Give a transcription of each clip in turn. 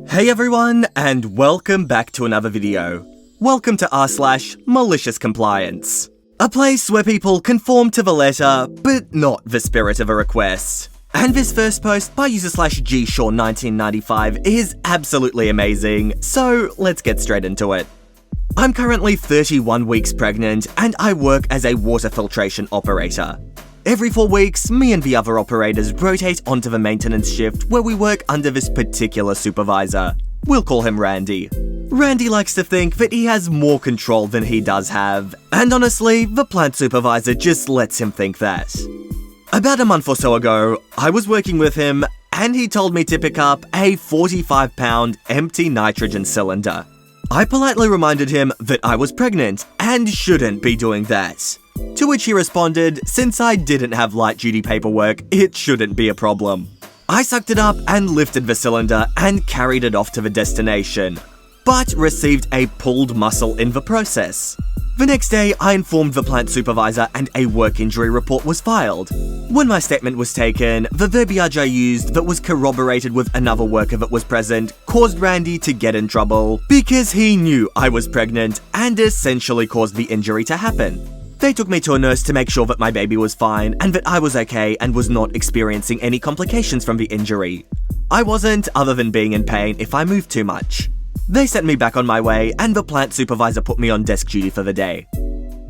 Hey everyone, and welcome back to another video. Welcome to r/MaliciousCompliance, a place where people conform to the letter, but not the spirit of a request. And this first post by user/GShaw1995 is absolutely amazing, so let's get straight into it. I'm currently 31 weeks pregnant, and I work as a water filtration operator. Every 4 weeks, me and the other operators rotate onto the maintenance shift where we work under this particular supervisor. We'll call him Randy. Randy likes to think that he has more control than he does have, and honestly, the plant supervisor just lets him think that. About a month or so ago, I was working with him, and he told me to pick up a 45-pound empty nitrogen cylinder. I politely reminded him that I was pregnant and shouldn't be doing that. To which he responded, since I didn't have light-duty paperwork, it shouldn't be a problem. I sucked it up and lifted the cylinder and carried it off to the destination, but received a pulled muscle in the process. The next day, I informed the plant supervisor and a work injury report was filed. When my statement was taken, the verbiage I used that was corroborated with another worker that was present caused Randy to get in trouble because he knew I was pregnant and essentially caused the injury to happen. They took me to a nurse to make sure that my baby was fine and that I was okay and was not experiencing any complications from the injury. I wasn't, other than being in pain if I moved too much. They sent me back on my way and the plant supervisor put me on desk duty for the day.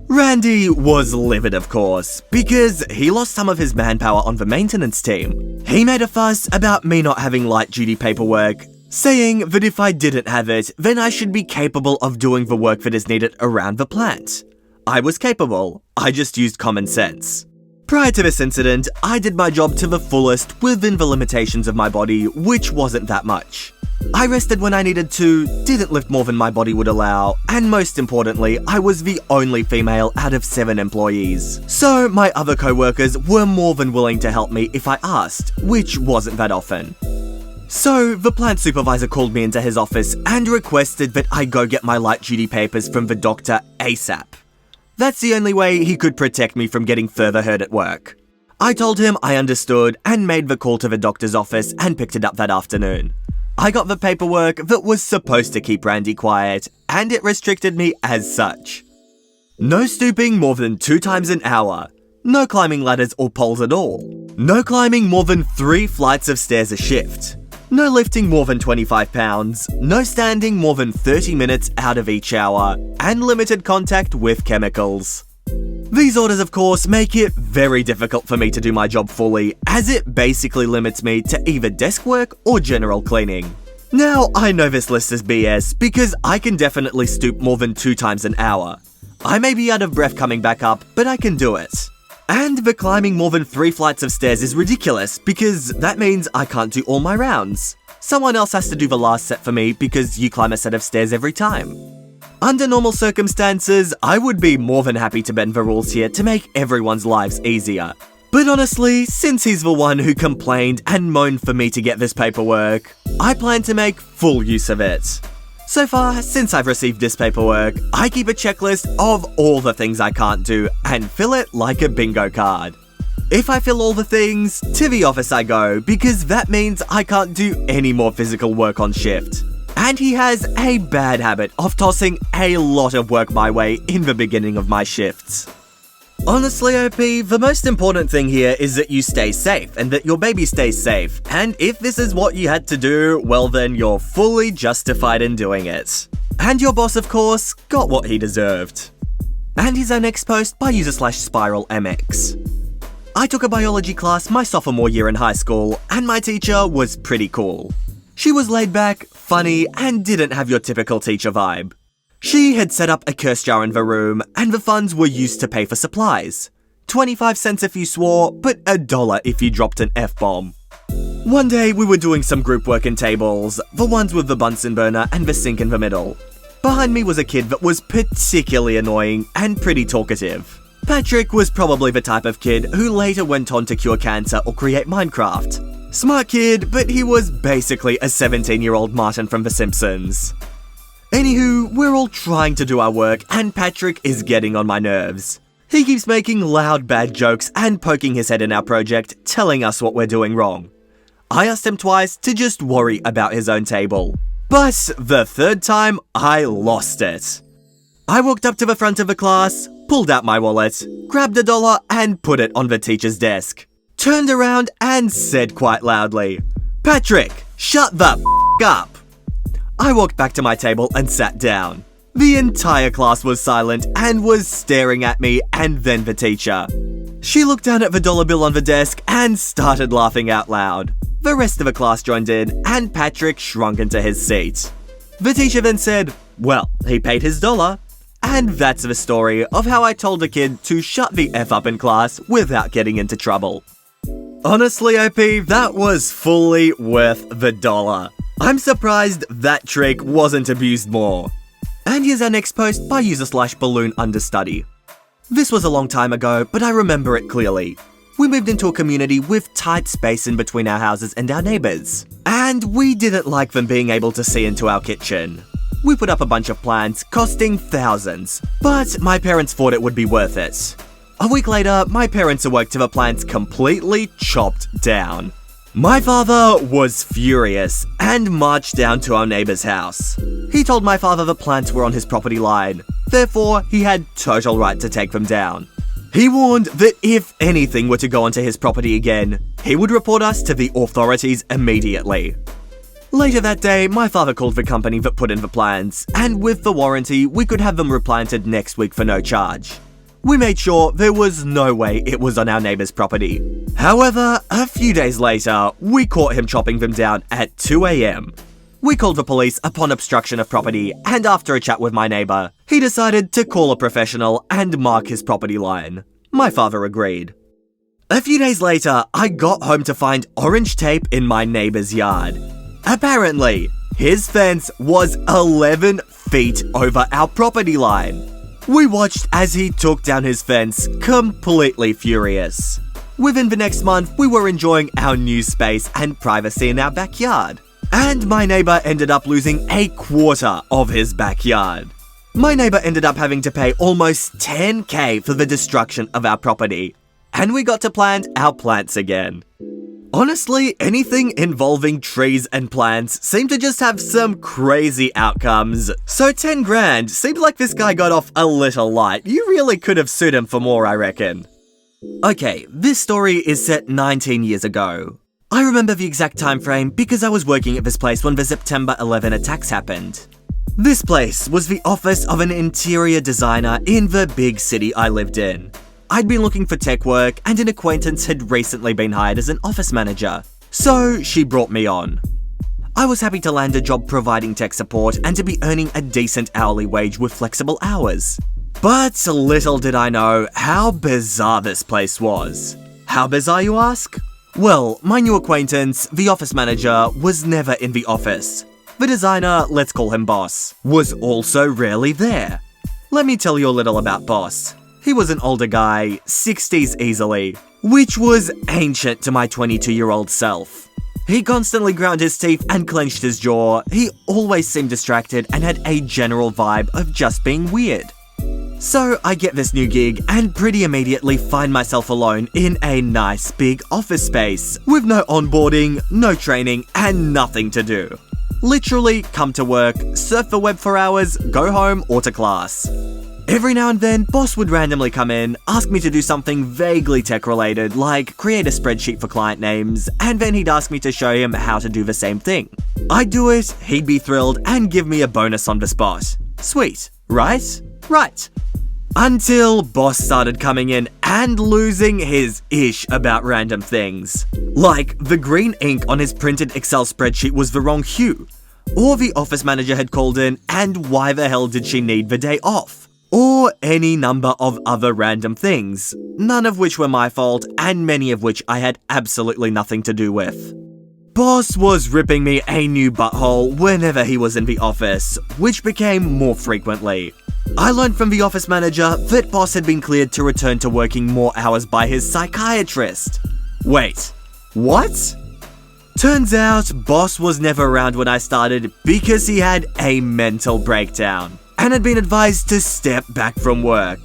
Randy was livid, of course, because he lost some of his manpower on the maintenance team. He made a fuss about me not having light-duty paperwork, saying that if I didn't have it, then I should be capable of doing the work that is needed around the plant. I was capable, I just used common sense. Prior to this incident, I did my job to the fullest within the limitations of my body, which wasn't that much. I rested when I needed to, didn't lift more than my body would allow, and most importantly, I was the only female out of 7 employees. So my other co-workers were more than willing to help me if I asked, which wasn't that often. So the plant supervisor called me into his office and requested that I go get my light-duty papers from the doctor ASAP. That's the only way he could protect me from getting further hurt at work. I told him I understood and made the call to the doctor's office and picked it up that afternoon. I got the paperwork that was supposed to keep Randy quiet, and it restricted me as such. No stooping more than 2 times an hour. No climbing ladders or poles at all. No climbing more than 3 flights of stairs a shift. No lifting more than 25 pounds, no standing more than 30 minutes out of each hour, and limited contact with chemicals. These orders, of course, make it very difficult for me to do my job fully, as it basically limits me to either desk work or general cleaning. Now, I know this list is BS because I can definitely stoop more than 2 times an hour. I may be out of breath coming back up, but I can do it. And the climbing more than 3 flights of stairs is ridiculous because that means I can't do all my rounds. Someone else has to do the last set for me because you climb a set of stairs every time. Under normal circumstances, I would be more than happy to bend the rules here to make everyone's lives easier. But honestly, since he's the one who complained and moaned for me to get this paperwork, I plan to make full use of it. So far, since I've received this paperwork, I keep a checklist of all the things I can't do and fill it like a bingo card. If I fill all the things, to the office I go because that means I can't do any more physical work on shift. And he has a bad habit of tossing a lot of work my way in the beginning of my shifts. Honestly, OP, the most important thing here is that you stay safe and that your baby stays safe. And if this is what you had to do, well then you're fully justified in doing it. And your boss, of course, got what he deserved. And here's our next post by user/SpiralMX. I took a biology class my sophomore year in high school, and my teacher was pretty cool. She was laid back, funny, and didn't have your typical teacher vibe. She had set up a curse jar in the room, and the funds were used to pay for supplies. 25 cents if you swore, but $1 if you dropped an F-bomb. One day, we were doing some group work in tables, the ones with the Bunsen burner and the sink in the middle. Behind me was a kid that was particularly annoying and pretty talkative. Patrick was probably the type of kid who later went on to cure cancer or create Minecraft. Smart kid, but he was basically a 17-year-old Martin from The Simpsons. Anywho, we're all trying to do our work and Patrick is getting on my nerves. He keeps making loud bad jokes and poking his head in our project, telling us what we're doing wrong. I asked him twice to just worry about his own table. But the third time, I lost it. I walked up to the front of the class, pulled out my wallet, grabbed $1 and put it on the teacher's desk. Turned around and said quite loudly, "Patrick, shut the f*** up." I walked back to my table and sat down. The entire class was silent and was staring at me and then the teacher. She looked down at the dollar bill on the desk and started laughing out loud. The rest of the class joined in and Patrick shrunk into his seat. The teacher then said, "Well, he paid his $1. And that's the story of how I told a kid to shut the F up in class without getting into trouble. Honestly, OP, that was fully worth the $1. I'm surprised that trick wasn't abused more. And here's our next post by user/balloon understudy. This was a long time ago, but I remember it clearly. We moved into a community with tight space in between our houses and our neighbours. And we didn't like them being able to see into our kitchen. We put up a bunch of plants, costing thousands, but my parents thought it would be worth it. A week later, my parents awoke to the plants completely chopped down. My father was furious and marched down to our neighbour's house. He told my father the plants were on his property line, therefore he had total right to take them down. He warned that if anything were to go onto his property again, he would report us to the authorities immediately. Later that day, my father called the company that put in the plants, and with the warranty, we could have them replanted next week for no charge. We made sure there was no way it was on our neighbour's property. However, a few days later, we caught him chopping them down at 2 AM. We called the police upon obstruction of property, and after a chat with my neighbour, he decided to call a professional and mark his property line. My father agreed. A few days later, I got home to find orange tape in my neighbour's yard. Apparently, his fence was 11 feet over our property line. We watched as he took down his fence, completely furious. Within the next month, we were enjoying our new space and privacy in our backyard. And my neighbour ended up losing a quarter of his backyard. My neighbour ended up having to pay almost $10,000 for the destruction of our property. And we got to plant our plants again. Honestly, anything involving trees and plants seem to just have some crazy outcomes. So 10 grand seems like this guy got off a little light. You really could have sued him for more, I reckon. Okay, this story is set 19 years ago. I remember the exact time frame because I was working at this place when the September 11 attacks happened. This place was the office of an interior designer in the big city I lived in. I'd been looking for tech work and an acquaintance had recently been hired as an office manager, so she brought me on. I was happy to land a job providing tech support and to be earning a decent hourly wage with flexible hours. But little did I know how bizarre this place was. How bizarre, you ask? Well, my new acquaintance, the office manager, was never in the office. The designer, let's call him Boss, was also rarely there. Let me tell you a little about Boss. He was an older guy, 60s easily, which was ancient to my 22-year-old self. He constantly ground his teeth and clenched his jaw. He always seemed distracted and had a general vibe of just being weird. So I get this new gig and pretty immediately find myself alone in a nice big office space with no onboarding, no training, and nothing to do. Literally come to work, surf the web for hours, go home or to class. Every now and then, Boss would randomly come in, ask me to do something vaguely tech-related, like create a spreadsheet for client names, and then he'd ask me to show him how to do the same thing. I'd do it, he'd be thrilled, and give me a bonus on the spot. Sweet, right? Right. Until Boss started coming in and losing his ish about random things. Like, the green ink on his printed Excel spreadsheet was the wrong hue. Or the office manager had called in, and why the hell did she need the day off? Or any number of other random things, none of which were my fault and many of which I had absolutely nothing to do with. Boss was ripping me a new butthole whenever he was in the office, which became more frequently. I learned from the office manager that Boss had been cleared to return to working more hours by his psychiatrist. Wait, what? Turns out, Boss was never around when I started because he had a mental breakdown and had been advised to step back from work.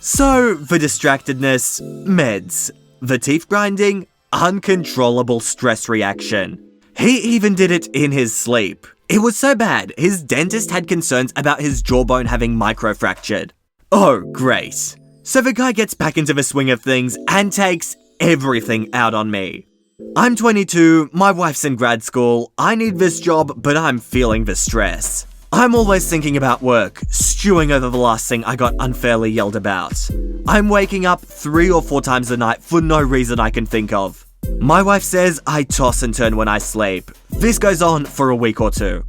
So, the distractedness, meds. The teeth grinding, uncontrollable stress reaction. He even did it in his sleep. It was so bad, his dentist had concerns about his jawbone having microfractured. Oh, great. So the guy gets back into the swing of things and takes everything out on me. I'm 22, my wife's in grad school, I need this job, but I'm feeling the stress. I'm always thinking about work, stewing over the last thing I got unfairly yelled about. I'm waking up 3 or 4 times a night for no reason I can think of. My wife says I toss and turn when I sleep. This goes on for a week or 2.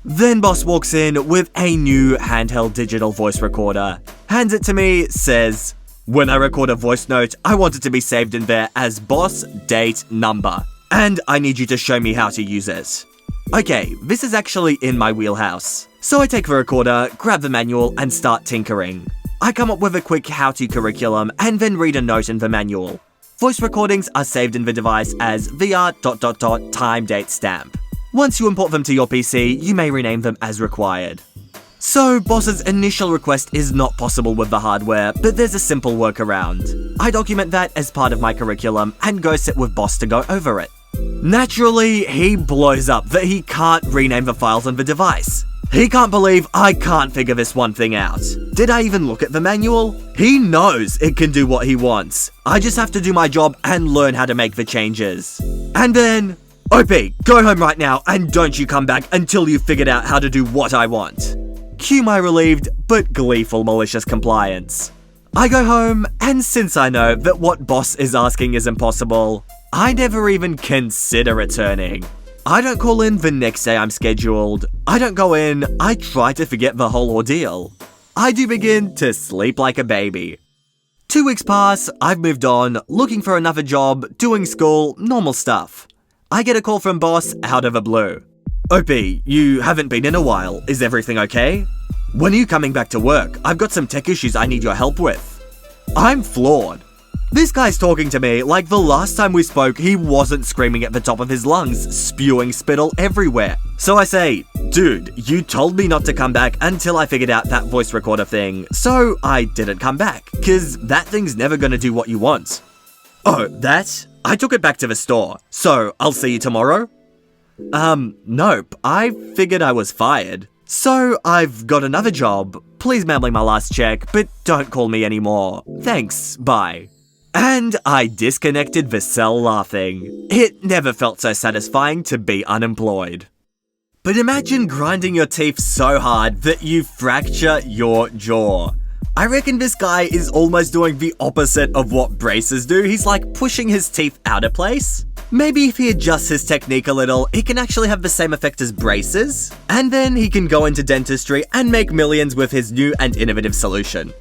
Then boss walks in with a new handheld digital voice recorder, hands it to me, says, "When I record a voice note, I want it to be saved in there as boss, date, number, and I need you to show me how to use it." Okay, this is actually in my wheelhouse. So I take the recorder, grab the manual, and start tinkering. I come up with a quick how-to curriculum and then read a note in the manual. Voice recordings are saved in the device as VR ... time date stamp. Once you import them to your PC, you may rename them as required. So, boss's initial request is not possible with the hardware, but there's a simple workaround. I document that as part of my curriculum and go sit with boss to go over it. Naturally, he blows up that he can't rename the files on the device. He can't believe I can't figure this one thing out. Did I even look at the manual? He knows it can do what he wants. I just have to do my job and learn how to make the changes. And then, OP, go home right now and don't you come back until you've figured out how to do what I want. Cue my relieved but gleeful malicious compliance. I go home, and since I know that what boss is asking is impossible, I never even consider returning. I don't call in the next day I'm scheduled. I don't go in, I try to forget the whole ordeal. I do begin to sleep like a baby. 2 weeks pass, I've moved on, looking for another job, doing school, normal stuff. I get a call from boss out of the blue. OP, you haven't been in a while, is everything okay? When are you coming back to work? I've got some tech issues I need your help with. I'm floored. This guy's talking to me like the last time we spoke he wasn't screaming at the top of his lungs, spewing spittle everywhere. So I say, dude, you told me not to come back until I figured out that voice recorder thing, so I didn't come back, cause that thing's never gonna do what you want. Oh, that? I took it back to the store, so I'll see you tomorrow? Nope, I figured I was fired. So I've got another job. Please mail me my last check, but don't call me anymore. Thanks, bye. And I disconnected the cell laughing. It never felt so satisfying to be unemployed. But imagine grinding your teeth so hard that you fracture your jaw. I reckon this guy is almost doing the opposite of what braces do. He's like pushing his teeth out of place. Maybe if he adjusts his technique a little, it can actually have the same effect as braces. And then he can go into dentistry and make millions with his new and innovative solution.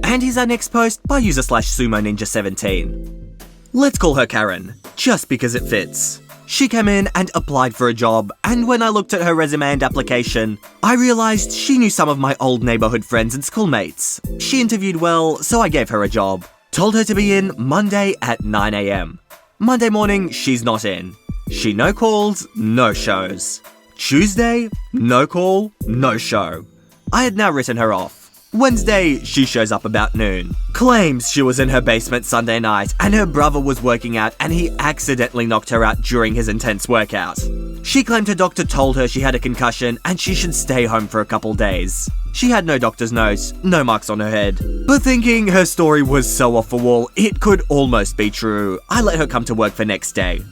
And he's our next post by user/SumoNinja17. Let's call her Karen, just because it fits. She came in and applied for a job, and when I looked at her resume and application, I realized she knew some of my old neighborhood friends and schoolmates. She interviewed well, so I gave her a job. Told her to be in Monday at 9 AM. Monday morning, she's not in. She no calls, no shows. Tuesday, no call, no show. I had now written her off. Wednesday, she shows up about noon. Claims she was in her basement Sunday night and her brother was working out and he accidentally knocked her out during his intense workout. She claimed her doctor told her she had a concussion and she should stay home for a couple days. She had no doctor's note, no marks on her head. But thinking her story was so off the wall, it could almost be true, I let her come to work the next day.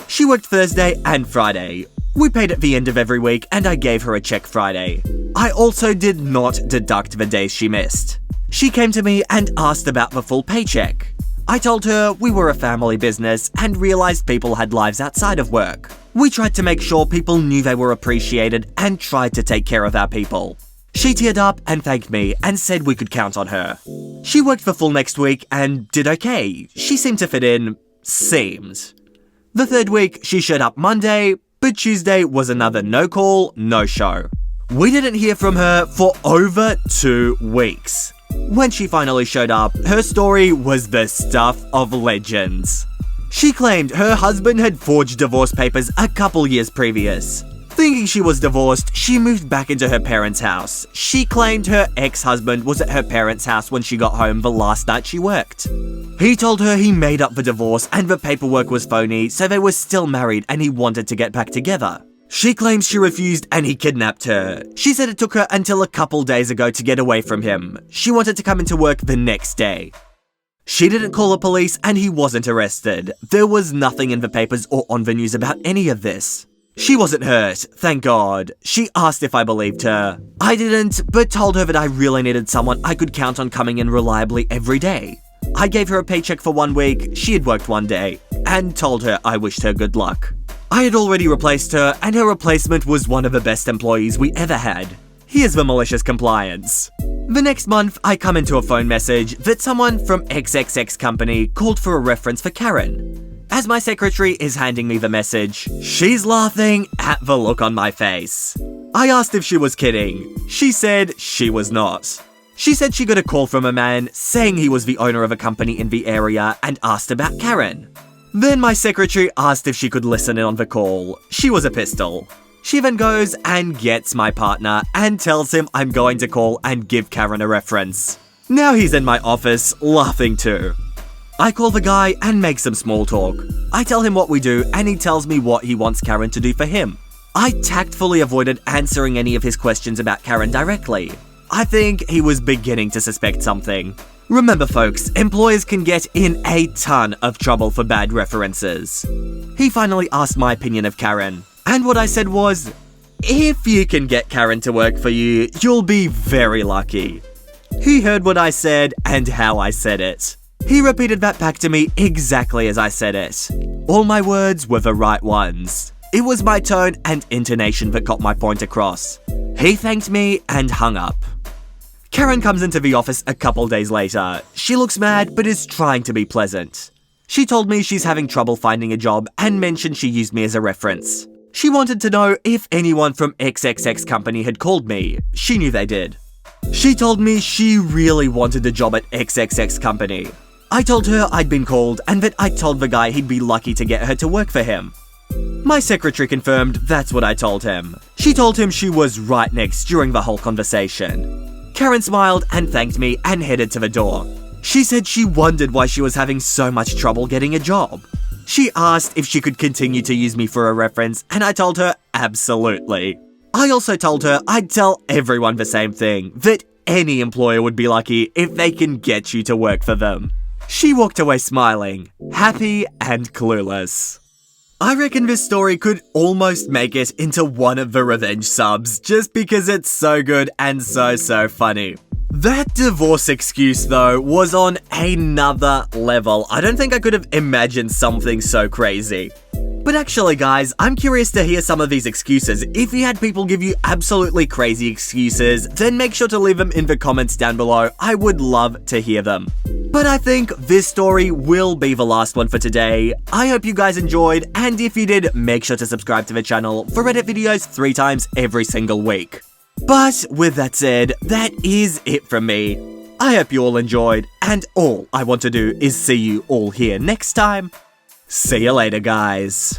She worked Thursday and Friday. We paid at the end of every week and I gave her a check Friday. I also did not deduct the days she missed. She came to me and asked about the full paycheck. I told her we were a family business and realized people had lives outside of work. We tried to make sure people knew they were appreciated and tried to take care of our people. She teared up and thanked me and said we could count on her. She worked the full next week and did okay. She seemed to fit in. Seemed. The third week, she showed up Monday, but Tuesday was another no call, no show. We didn't hear from her for over 2 weeks. When she finally showed up, her story was the stuff of legends. She claimed her husband had forged divorce papers a couple years previous. Thinking she was divorced, she moved back into her parents' house. She claimed her ex-husband was at her parents' house when she got home the last night she worked. He told her he made up the divorce and the paperwork was phony, so they were still married and he wanted to get back together. She claims she refused and he kidnapped her. She said it took her until a couple days ago to get away from him. She wanted to come into work the next day. She didn't call the police and he wasn't arrested. There was nothing in the papers or on the news about any of this. She wasn't hurt, thank God. She asked if I believed her. I didn't, but told her that I really needed someone I could count on coming in reliably every day. I gave her a paycheck for 1 week, she had worked 1 day, and told her I wished her good luck. I had already replaced her, and her replacement was one of the best employees we ever had. Here's the malicious compliance. The next month, I come into a phone message that someone from XXX company called for a reference for Karen. As my secretary is handing me the message, she's laughing at the look on my face. I asked if she was kidding. She said she was not. She said she got a call from a man saying he was the owner of a company in the area and asked about Karen. Then my secretary asked if she could listen in on the call. She was a pistol. She then goes and gets my partner and tells him I'm going to call and give Karen a reference. Now he's in my office, laughing too. I call the guy and make some small talk. I tell him what we do and he tells me what he wants Karen to do for him. I tactfully avoided answering any of his questions about Karen directly. I think he was beginning to suspect something. Remember folks, employers can get in a ton of trouble for bad references. He finally asked my opinion of Karen, and what I said was, if you can get Karen to work for you, you'll be very lucky. He heard what I said and how I said it. He repeated that back to me exactly as I said it. All my words were the right ones. It was my tone and intonation that got my point across. He thanked me and hung up. Karen comes into the office a couple days later. She looks mad but is trying to be pleasant. She told me she's having trouble finding a job and mentioned she used me as a reference. She wanted to know if anyone from XXX company had called me. She knew they did. She told me she really wanted a job at XXX company. I told her I'd been called and that I told the guy he'd be lucky to get her to work for him. My secretary confirmed that's what I told him. She told him she was right next during the whole conversation. Karen smiled and thanked me and headed to the door. She said she wondered why she was having so much trouble getting a job. She asked if she could continue to use me for a reference and I told her absolutely. I also told her I'd tell everyone the same thing, that any employer would be lucky if they can get you to work for them. She walked away smiling, happy and clueless. I reckon this story could almost make it into one of the revenge subs just because it's so good and so funny. That divorce excuse though was on another level. I don't think I could have imagined something so crazy. But actually guys, I'm curious to hear some of these excuses. If you had people give you absolutely crazy excuses, then make sure to leave them in the comments down below. I would love to hear them. But I think this story will be the last one for today. I hope you guys enjoyed, and if you did, make sure to subscribe to the channel for Reddit videos 3 times every single week. But with that said, that is it from me. I hope you all enjoyed, and all I want to do is see you all here next time. See you later, guys.